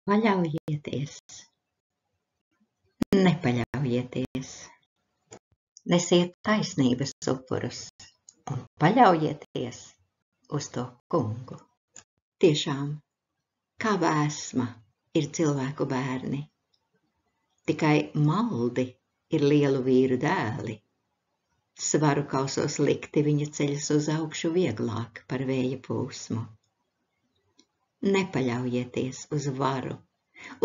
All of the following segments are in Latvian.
Paļaujieties, nepaļaujieties, nesiet taisnības upurus un paļaujieties uz to kungu. Tiešām, kā vēsma ir cilvēku bērni, tikai maldi ir lielu vīru dēli. Svaru kausos likti viņa ceļas uz augšu vieglāk par vēja pūsmu. Nepaļaujieties uz varu,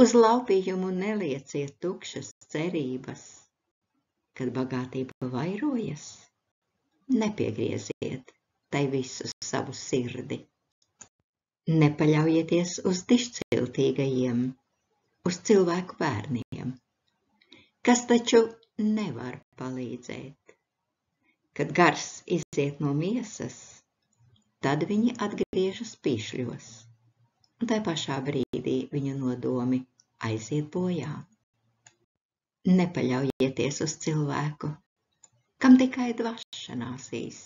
uz laupījumu nelieciet tukšas cerības. Kad bagātība vairojas, nepiegrieziet tai visu savu sirdi. Nepaļaujieties uz dižciltīgajiem, uz cilvēku bērniem, kas taču nevar palīdzēt. Kad gars iziet no miesas, tad viņi atgriežas pīšļos, un tai pašā brīdī viņu nodomi aiziet bojā. Nepaļaujieties uz cilvēku, kam tikai dvašanās īs,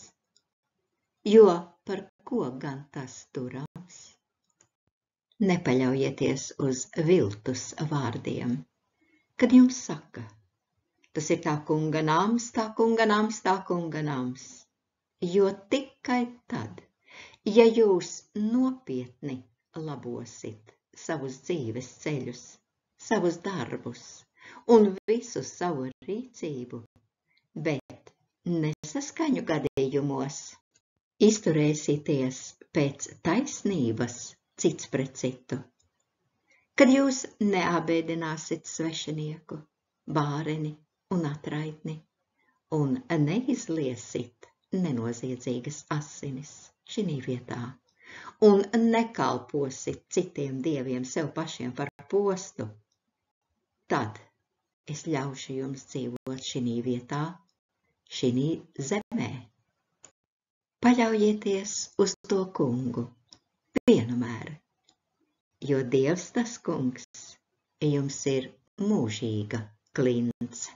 jo par ko gan tas turams? Nepaļaujieties uz viltus vārdiem, kad jums saka, tas ir tā kunga nams, tā kunga nams, tā kunga nams, jo tikai tad, ja jūs nopietni labosit savus dzīves ceļus, savus darbus un visu savu rīcību, bet nesaskaņu gadījumos izturēsieties pēc taisnības cits pret citu, kad jūs neabēdināsit svešinieku, bāreni un atraitni un neizliesit nenoziedzīgas asinis šī vietā un nekalposit citiem dieviem sev pašiem par postu, tad es ļaušu jums dzīvot šī vietā, šī zemē. Paļaujieties uz to kungu vienmēr, jo Dievs tas kungs jums ir mūžīga klints.